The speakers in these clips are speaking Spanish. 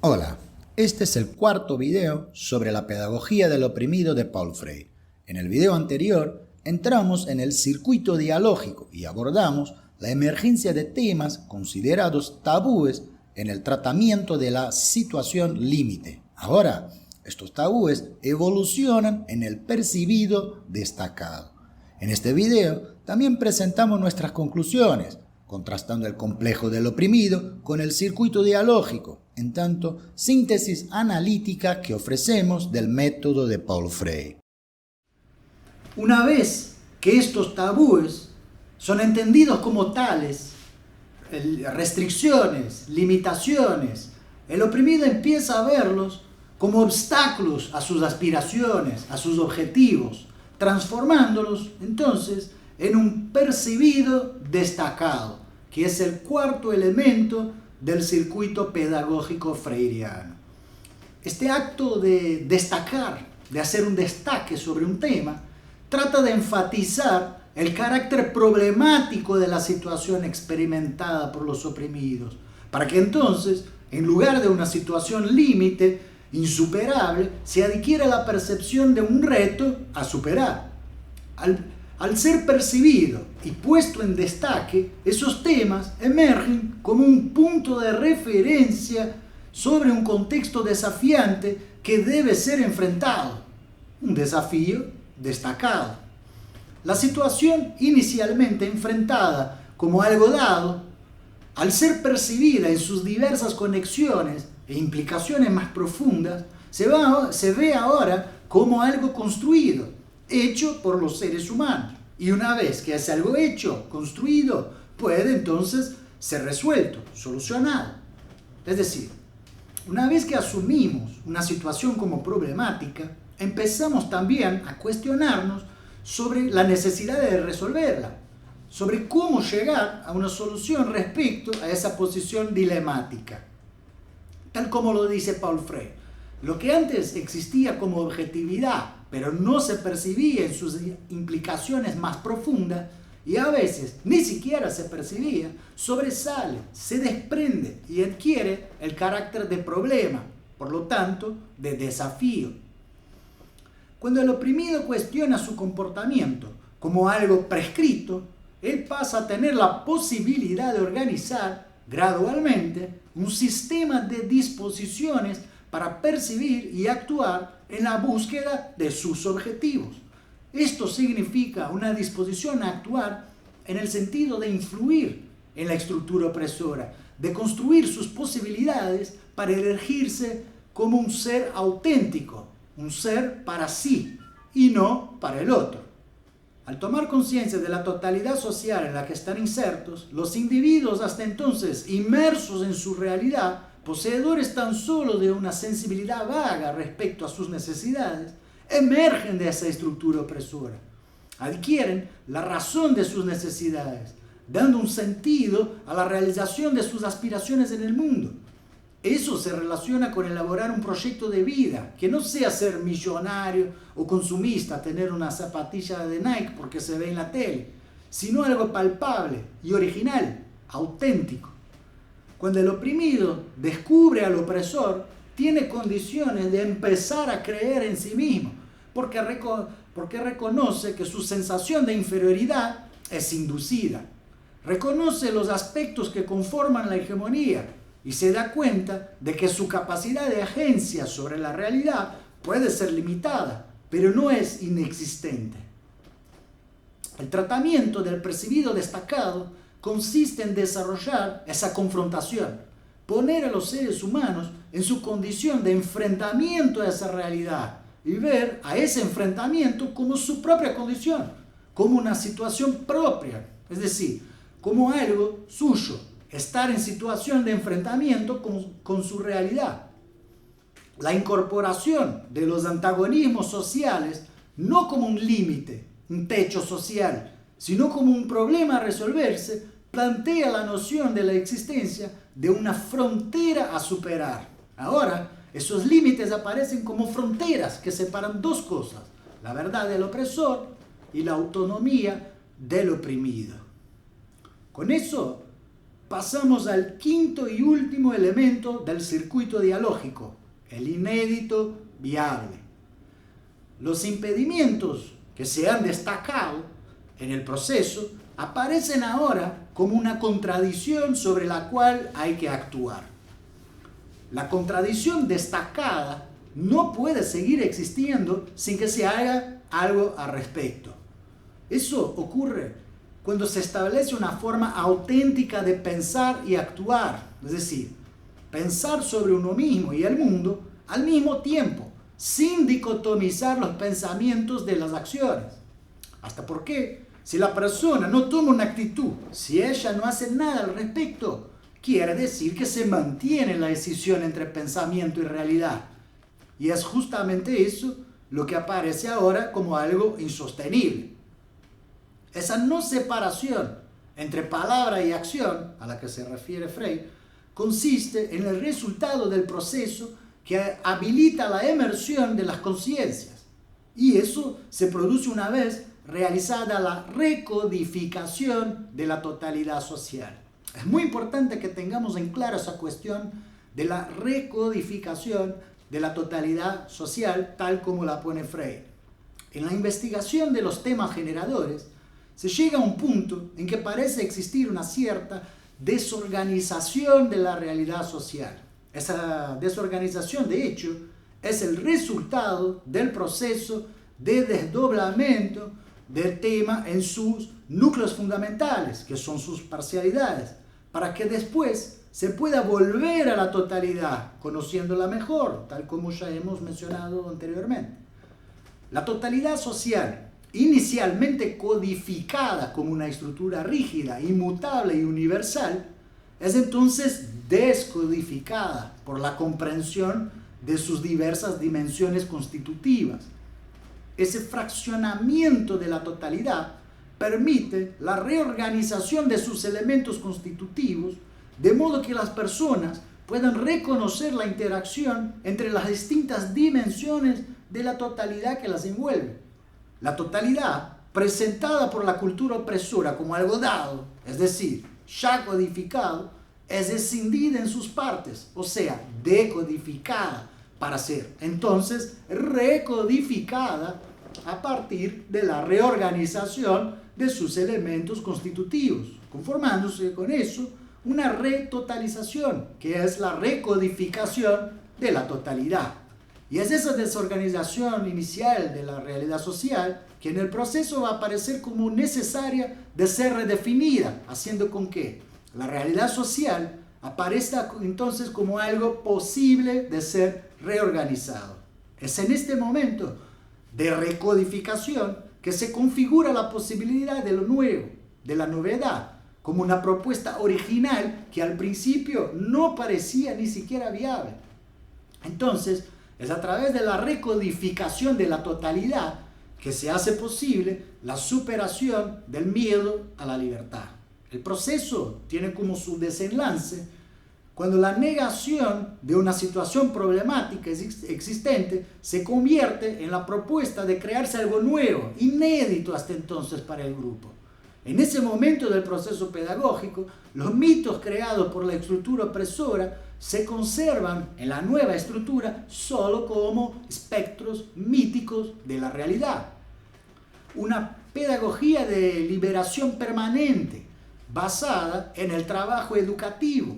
Hola, este es el cuarto video sobre la pedagogía del oprimido de Paulo Freire. En el video anterior entramos en el circuito dialógico y abordamos la emergencia de temas considerados tabúes en el tratamiento de la situación límite. Ahora, estos tabúes evolucionan en el percibido destacado. En este video también presentamos nuestras conclusiones, contrastando el complejo del oprimido con el circuito dialógico, en tanto síntesis analítica que ofrecemos del método de Paulo Freire. Una vez que estos tabúes son entendidos como tales, restricciones, limitaciones, el oprimido empieza a verlos como obstáculos a sus aspiraciones, a sus objetivos, transformándolos entonces en un percibido destacado, que es el cuarto elemento del circuito pedagógico freiriano. Este acto de destacar, de hacer un destaque sobre un tema, trata de enfatizar el carácter problemático de la situación experimentada por los oprimidos, para que entonces, en lugar de una situación límite, insuperable, se adquiera la percepción de un reto a superar. Al ser percibido y puesto en destaque, esos temas emergen como un punto de referencia sobre un contexto desafiante que debe ser enfrentado, un desafío destacado. La situación inicialmente enfrentada como algo dado, al ser percibida en sus diversas conexiones e implicaciones más profundas, se ve ahora como algo construido, hecho por los seres humanos. Y una vez que es algo hecho, construido, puede entonces ser resuelto, solucionado. Es decir, una vez que asumimos una situación como problemática, empezamos también a cuestionarnos sobre la necesidad de resolverla, sobre cómo llegar a una solución respecto a esa posición dilemática. Tal como lo dice Paulo Freire, lo que antes existía como objetividad, pero no se percibía en sus implicaciones más profundas, y a veces ni siquiera se percibía, sobresale, se desprende y adquiere el carácter de problema, por lo tanto, de desafío. Cuando el oprimido cuestiona su comportamiento como algo prescrito, él pasa a tener la posibilidad de organizar gradualmente un sistema de disposiciones para percibir y actuar en la búsqueda de sus objetivos. Esto significa una disposición a actuar en el sentido de influir en la estructura opresora, de construir sus posibilidades para elegirse como un ser auténtico, un ser para sí y no para el otro. Al tomar conciencia de la totalidad social en la que están insertos, los individuos hasta entonces inmersos en su realidad, poseedores tan solo de una sensibilidad vaga respecto a sus necesidades, emergen de esa estructura opresora, adquieren la razón de sus necesidades, dando un sentido a la realización de sus aspiraciones en el mundo. Eso se relaciona con elaborar un proyecto de vida, que no sea ser millonario o consumista, tener una zapatilla de Nike porque se ve en la tele, sino algo palpable y original, auténtico. Cuando el oprimido descubre al opresor, tiene condiciones de empezar a creer en sí mismo, porque reconoce que su sensación de inferioridad es inducida. Reconoce los aspectos que conforman la hegemonía y se da cuenta de que su capacidad de agencia sobre la realidad puede ser limitada, pero no es inexistente. El tratamiento del percibido destacado consiste en desarrollar esa confrontación, poner a los seres humanos en su condición de enfrentamiento a esa realidad y ver a ese enfrentamiento como su propia condición, como una situación propia, es decir, como algo suyo, estar en situación de enfrentamiento con su realidad. La incorporación de los antagonismos sociales no como un límite, un techo social, sino como un problema a resolverse, plantea la noción de la existencia de una frontera a superar. Ahora, esos límites aparecen como fronteras que separan dos cosas, la verdad del opresor y la autonomía del oprimido. Con eso, pasamos al quinto y último elemento del circuito dialógico, el inédito viable. Los impedimentos que se han destacado en el proceso aparecen ahora como una contradicción sobre la cual hay que actuar. La contradicción destacada no puede seguir existiendo sin que se haga algo al respecto. Eso ocurre cuando se establece una forma auténtica de pensar y actuar, es decir, pensar sobre uno mismo y el mundo al mismo tiempo, sin dicotomizar los pensamientos de las acciones. ¿Hasta por qué? Si la persona no toma una actitud, si ella no hace nada al respecto, quiere decir que se mantiene la decisión entre pensamiento y realidad. Y es justamente eso lo que aparece ahora como algo insostenible. Esa no separación entre palabra y acción, a la que se refiere Frey, consiste en el resultado del proceso que habilita la emersión de las conciencias. Y eso se produce una vez realizada la recodificación de la totalidad social. Es muy importante que tengamos en claro esa cuestión de la recodificación de la totalidad social, tal como la pone Frey. En la investigación de los temas generadores, se llega a un punto en que parece existir una cierta desorganización de la realidad social. Esa desorganización, de hecho, es el resultado del proceso de desdoblamiento del tema en sus núcleos fundamentales, que son sus parcialidades, para que después se pueda volver a la totalidad, conociéndola mejor, tal como ya hemos mencionado anteriormente. La totalidad social, inicialmente codificada como una estructura rígida, inmutable y universal, es entonces descodificada por la comprensión de sus diversas dimensiones constitutivas. Ese fraccionamiento de la totalidad permite la reorganización de sus elementos constitutivos, de modo que las personas puedan reconocer la interacción entre las distintas dimensiones de la totalidad que las envuelve. La totalidad, presentada por la cultura opresora como algo dado, es decir, ya codificado, es escindida en sus partes, o sea, decodificada para ser entonces recodificada a partir de la reorganización de sus elementos constitutivos, conformándose con eso una retotalización, que es la recodificación de la totalidad. Y es esa desorganización inicial de la realidad social que en el proceso va a aparecer como necesaria de ser redefinida, haciendo con que la realidad social aparezca entonces como algo posible de ser reorganizado. Es en este momento de recodificación que se configura la posibilidad de lo nuevo, de la novedad, como una propuesta original que al principio no parecía ni siquiera viable. Entonces, es a través de la recodificación de la totalidad que se hace posible la superación del miedo a la libertad. El proceso tiene como su desenlace cuando la negación de una situación problemática existente se convierte en la propuesta de crearse algo nuevo, inédito hasta entonces para el grupo. En ese momento del proceso pedagógico, los mitos creados por la estructura opresora se conservan en la nueva estructura solo como espectros míticos de la realidad. Una pedagogía de liberación permanente basada en el trabajo educativo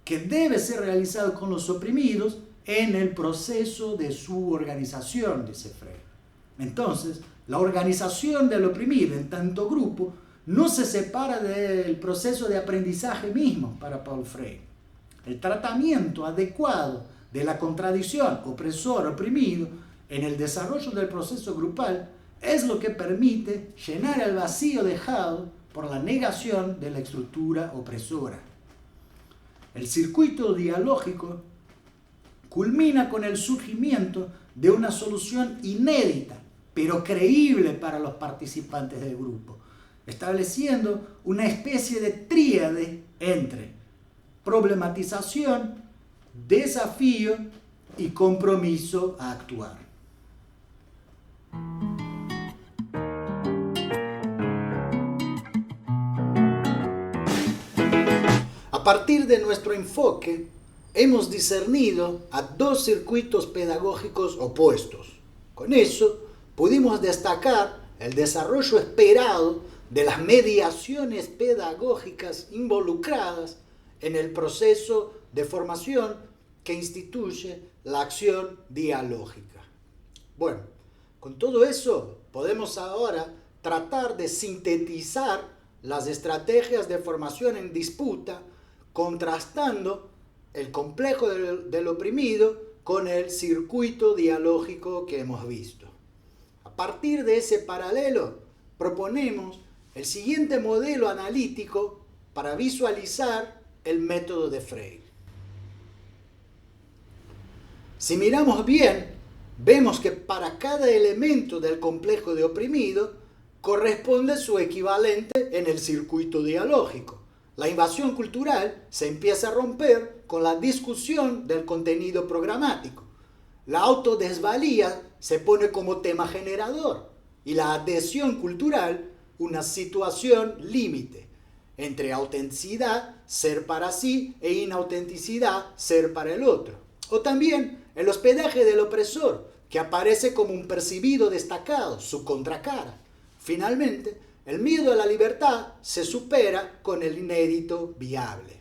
que debe ser realizado con los oprimidos en el proceso de su organización, dice Frey. Entonces, la organización del oprimido en tanto grupo no se separa del proceso de aprendizaje mismo para Paul Frey. El tratamiento adecuado de la contradicción opresor-oprimido en el desarrollo del proceso grupal es lo que permite llenar el vacío dejado por la negación de la estructura opresora. El circuito dialógico culmina con el surgimiento de una solución inédita, pero creíble para los participantes del grupo, estableciendo una especie de tríade entre problematización, desafío y compromiso a actuar. partir de nuestro enfoque, hemos discernido a dos circuitos pedagógicos opuestos. Con eso, pudimos destacar el desarrollo esperado de las mediaciones pedagógicas involucradas en el proceso de formación que instituye la acción dialógica. Bueno, con todo eso podemos ahora tratar de sintetizar las estrategias de formación en disputa, contrastando el complejo del oprimido con el circuito dialógico que hemos visto. A partir de ese paralelo, proponemos el siguiente modelo analítico para visualizar el método de Freire. Si miramos bien, vemos que para cada elemento del complejo de oprimido corresponde su equivalente en el circuito dialógico. La invasión cultural se empieza a romper con la discusión del contenido programático. La autodesvalía se pone como tema generador y la adhesión cultural una situación límite entre autenticidad, ser para sí, e inautenticidad, ser para el otro. O también el hospedaje del opresor, que aparece como un percibido destacado, su contracara. Finalmente, el miedo a la libertad se supera con el inédito viable.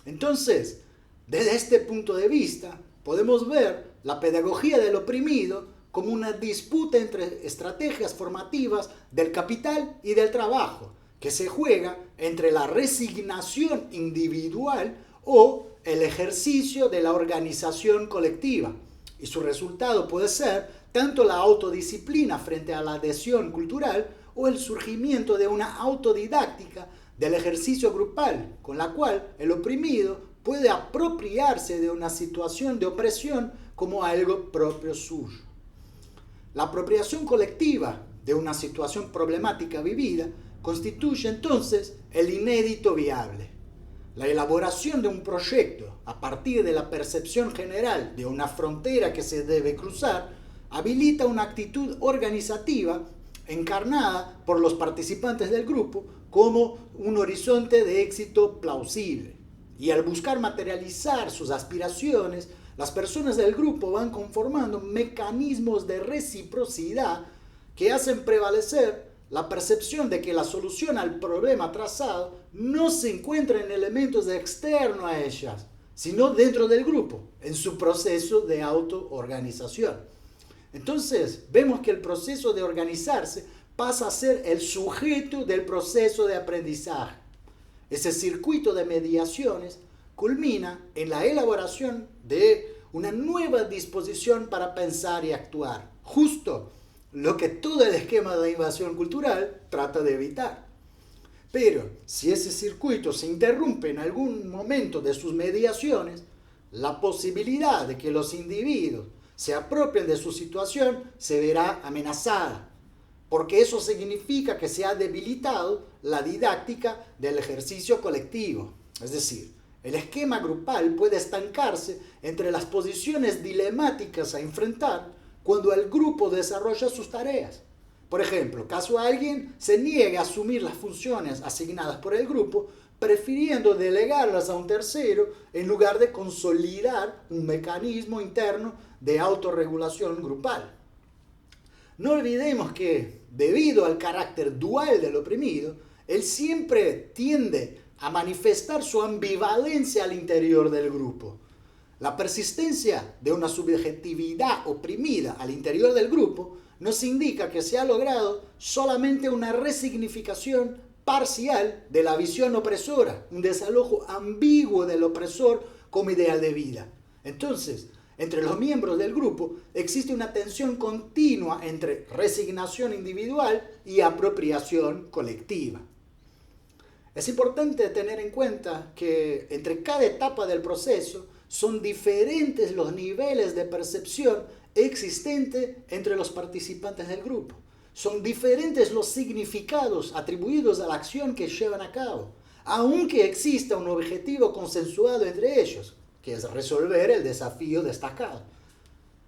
Entonces, desde este punto de vista, podemos ver la pedagogía del oprimido como una disputa entre estrategias formativas del capital y del trabajo, que se juega entre la resignación individual o el ejercicio de la organización colectiva. Y su resultado puede ser tanto la autodisciplina frente a la adhesión cultural o el surgimiento de una autodidáctica del ejercicio grupal, con la cual el oprimido puede apropiarse de una situación de opresión como algo propio suyo. La apropiación colectiva de una situación problemática vivida constituye entonces el inédito viable. La elaboración de un proyecto a partir de la percepción general de una frontera que se debe cruzar habilita una actitud organizativa encarnada por los participantes del grupo como un horizonte de éxito plausible. Y al buscar materializar sus aspiraciones, las personas del grupo van conformando mecanismos de reciprocidad que hacen prevalecer la percepción de que la solución al problema trazado no se encuentra en elementos externos a ellas, sino dentro del grupo, en su proceso de autoorganización. Entonces, vemos que el proceso de organizarse pasa a ser el sujeto del proceso de aprendizaje. Ese circuito de mediaciones culmina en la elaboración de una nueva disposición para pensar y actuar, justo lo que todo el esquema de invasión cultural trata de evitar. Pero si ese circuito se interrumpe en algún momento de sus mediaciones, la posibilidad de que los individuos se apropien de su situación se verá amenazada, porque eso significa que se ha debilitado la didáctica del ejercicio colectivo. Es decir, el esquema grupal puede estancarse entre las posiciones dilemáticas a enfrentar cuando el grupo desarrolla sus tareas. Por ejemplo, caso alguien se niegue a asumir las funciones asignadas por el grupo, prefiriendo delegarlas a un tercero en lugar de consolidar un mecanismo interno de autorregulación grupal. No olvidemos que, debido al carácter dual del oprimido, él siempre tiende a manifestar su ambivalencia al interior del grupo. La persistencia de una subjetividad oprimida al interior del grupo nos indica que se ha logrado solamente una resignificación parcial de la visión opresora, un desalojo ambiguo del opresor como ideal de vida. Entonces, entre los miembros del grupo existe una tensión continua entre resignación individual y apropiación colectiva. Es importante tener en cuenta que entre cada etapa del proceso son diferentes los niveles de percepción existentes entre los participantes del grupo. Son diferentes los significados atribuidos a la acción que llevan a cabo, aunque exista un objetivo consensuado entre ellos, que es resolver el desafío destacado.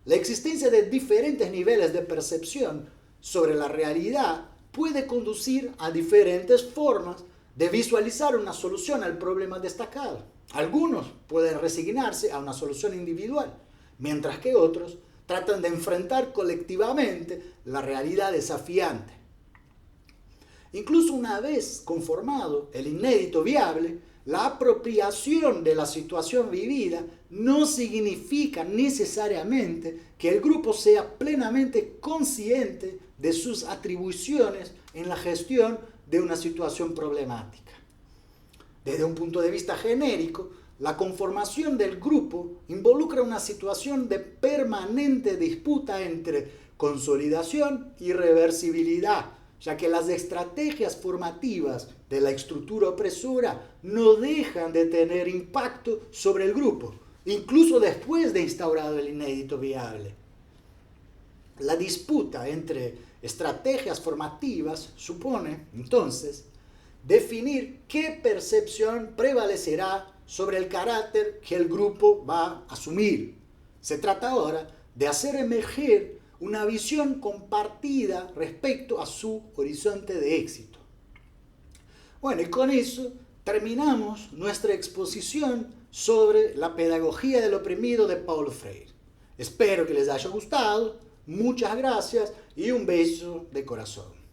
La existencia de diferentes niveles de percepción sobre la realidad puede conducir a diferentes formas de visualizar una solución al problema destacado. Algunos pueden resignarse a una solución individual, mientras que otros tratan de enfrentar colectivamente la realidad desafiante. Incluso una vez conformado el inédito viable, la apropiación de la situación vivida no significa necesariamente que el grupo sea plenamente consciente de sus atribuciones en la gestión de una situación problemática. Desde un punto de vista genérico, la conformación del grupo involucra una situación de permanente disputa entre consolidación y reversibilidad, ya que las estrategias formativas de la estructura opresora no dejan de tener impacto sobre el grupo, incluso después de instaurado el inédito viable. La disputa entre estrategias formativas supone, entonces, definir qué percepción prevalecerá sobre el carácter que el grupo va a asumir. Se trata ahora de hacer emerger una visión compartida respecto a su horizonte de éxito. Bueno, y con eso terminamos nuestra exposición sobre la pedagogía del oprimido de Paulo Freire. Espero que les haya gustado, muchas gracias y un beso de corazón.